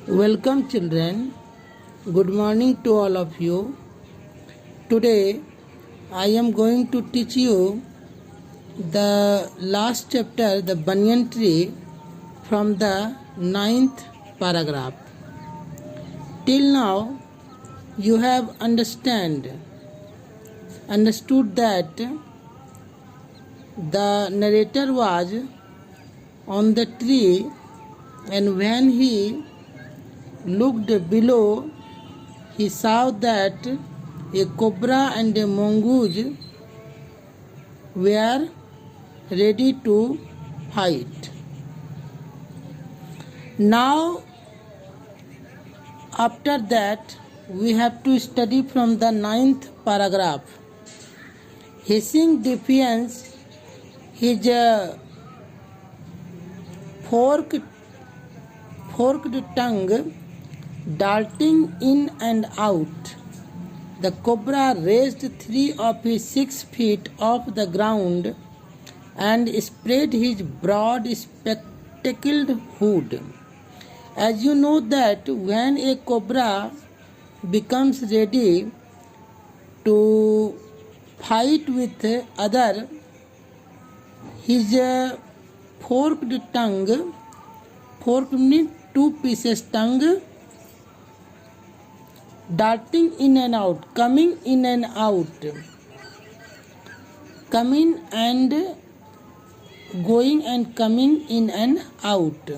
Welcome, children. Good morning to all of you. Today, I am going to teach you the last chapter, the banyan tree, from the 9th paragraph. Till now, you have understood that the narrator was on the tree, and when he looked below, he saw that a cobra and a mongoose were ready to fight. Now, after that, we have to study from the 9th paragraph. Hissing defiance, his forked tongue darting in and out. The cobra raised 3 of his 6 feet off the ground and spread his broad spectacled hood. As you know that when a cobra becomes ready to fight with other, his forked means 2 pieces tongue, darting in and out, coming in and out, coming and going and coming in and out.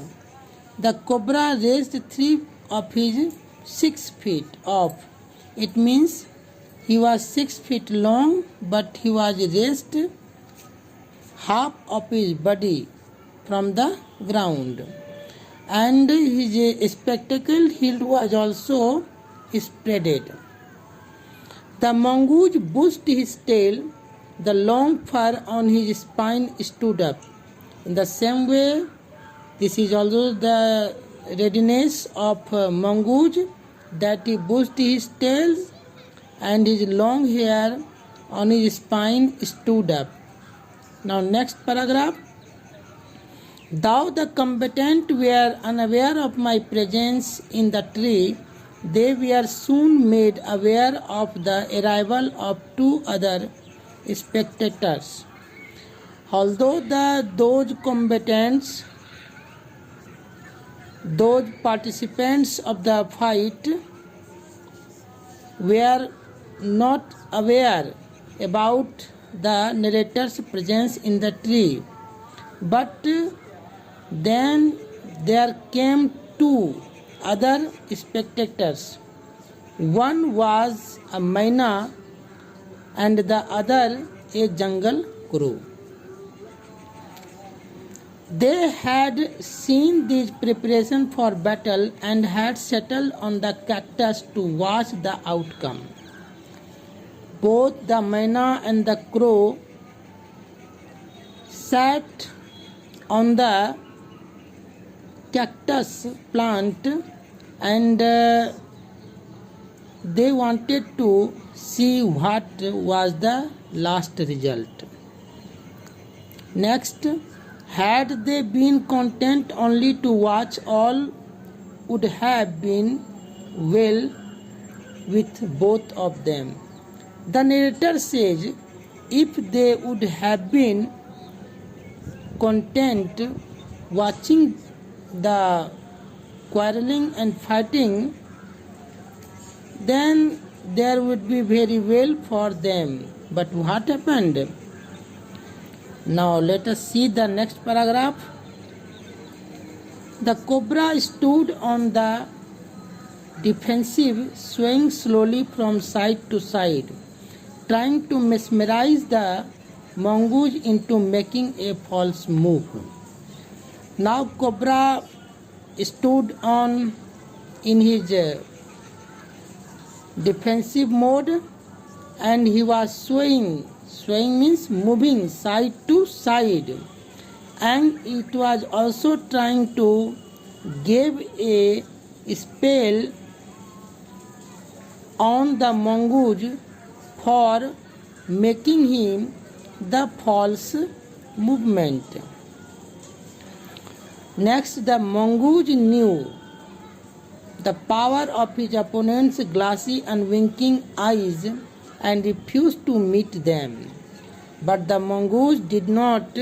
The cobra raised 3 of his 6 feet off. It means he was 6 feet long, but he was raised half of his body from the ground. And his spectacled heel was also spreaded. The mongoose bushed his tail. The long fur on his spine stood up. In the same way, this is also the readiness of mongoose, that he bushed his tail and his long hair on his spine stood up. Now next paragraph. Though the combatants were unaware of my presence in the tree, they were soon made aware of the arrival of 2 other spectators. Although those participants of the fight were not aware about the narrator's presence in the tree, but then there came 2 other spectators. One was a myna and the other a jungle crow. They had seen these preparations for battle and had settled on the cactus to watch the outcome. Both the myna and the crow sat on the cactus plant and they wanted to see what was the last result. Next, had they been content only to watch, all would have been well with both of them. The narrator says, if they would have been content watching the quarreling and fighting, then there would be very well for them. But what happened? Now let us see the next paragraph. The cobra stood on the defensive, swaying slowly from side to side, trying to mesmerize the mongoose into making a false move. Now cobra stood on in his defensive mode and he was swaying. Swaying means moving side to side, and it was also trying to give a spell on the mongoose for making him the false movement. Next, the mongoose knew the power of his opponent's glassy unwinking eyes and refused to meet them. But the mongoose did not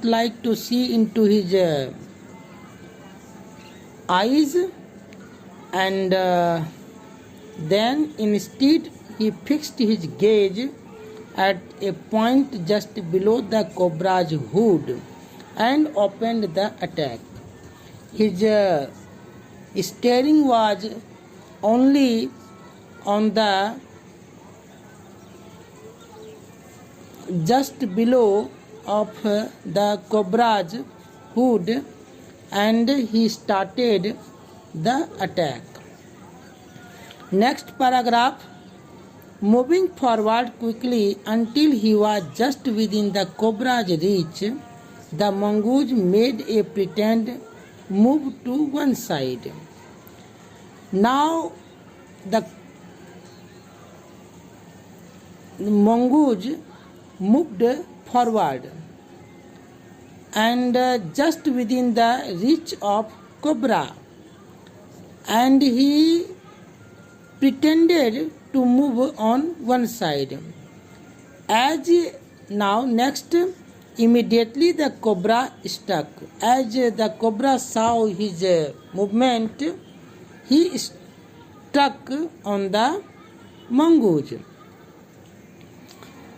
like to see into his eyes, and then instead he fixed his gaze at a point just below the cobra's hood and opened the attack. His staring was only on the just below of the cobra's hood, and he started the attack. Next paragraph. Moving forward quickly until he was just within the cobra's reach, the mongoose made a pretend move to one side. Now the mongoose moved forward and just within the reach of cobra, and he pretended to move on one side. As now next, immediately the cobra struck. As the cobra saw his movement, he struck on the mongoose.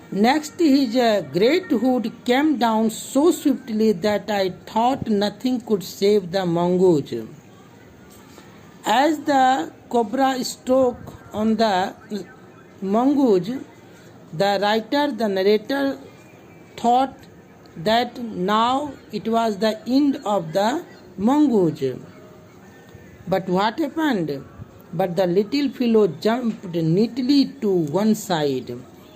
Next, his great hood came down so swiftly that I thought nothing could save the mongoose. As the cobra struck on the mongoose, the narrator thought that now it was the end of the mongoose. But what happened? But the little fellow jumped neatly to one side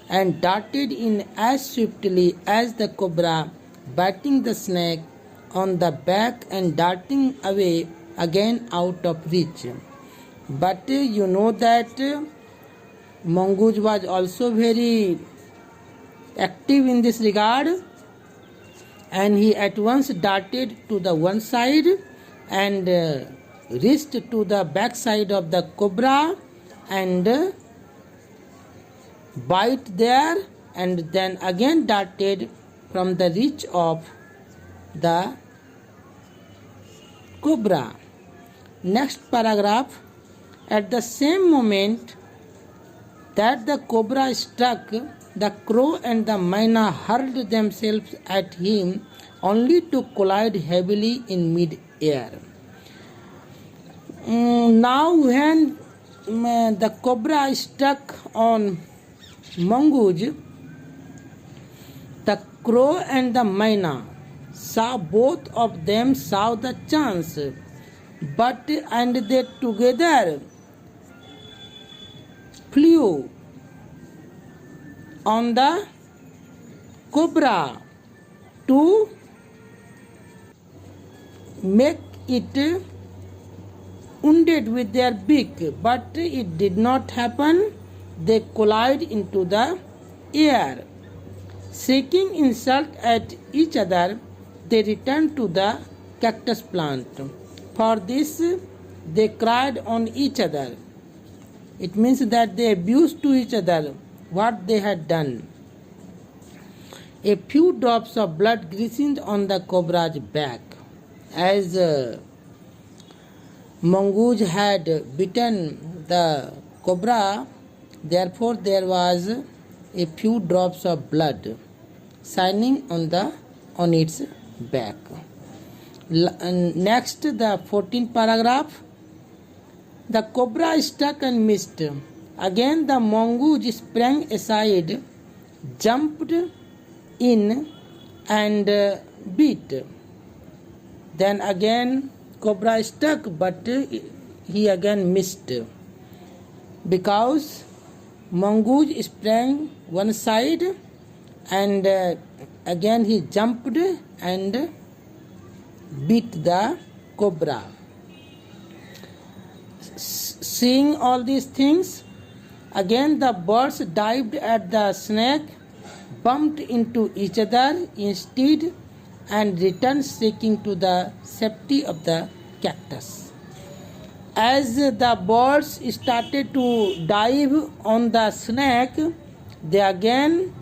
and darted in as swiftly as the cobra, biting the snake on the back and darting away again out of reach. But you know that mongoose was also very active in this regard, and he at once darted to the one side and reached to the back side of the cobra and bite there, and then again darted from the reach of the cobra. Next paragraph. At the same moment that the cobra struck, the crow and the myna hurled themselves at him, only to collide heavily in mid-air. Now when the cobra struck on mongoose, the crow and the myna both of them saw the chance, and they together flew on the cobra to make it wounded with their beak, but it did not happen. They collided into the air. Shrieking insult at each other, they returned to the cactus plant. For this, they cried on each other. It means that they abused to each other what they had done. A few drops of blood glistened on the cobra's back. As mongoose had bitten the cobra, therefore there was a few drops of blood shining on its back. Next, the 14th paragraph. The cobra struck and missed. Again the mongoose sprang aside, jumped in and bit. Then again cobra struck, but he again missed, because mongoose sprang one side and again he jumped and beat the cobra. Seeing all these things, again the birds dived at the snake, bumped into each other instead, and returned seeking to the safety of the cactus. As the birds started to dive on the snake, they again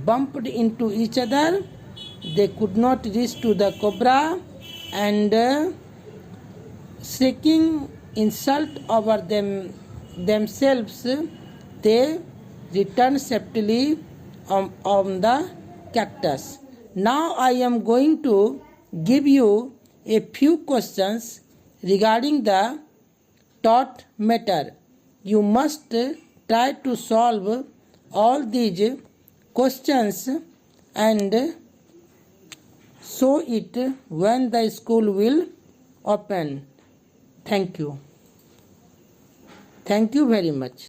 bumped into each other. They could not reach to the cobra, and shrieking insult over themselves, they returned safely on the cactus. Now I am going to give you a few questions regarding the taught matter. You must try to solve all these questions and show it when the school will open. Thank you. Thank you very much.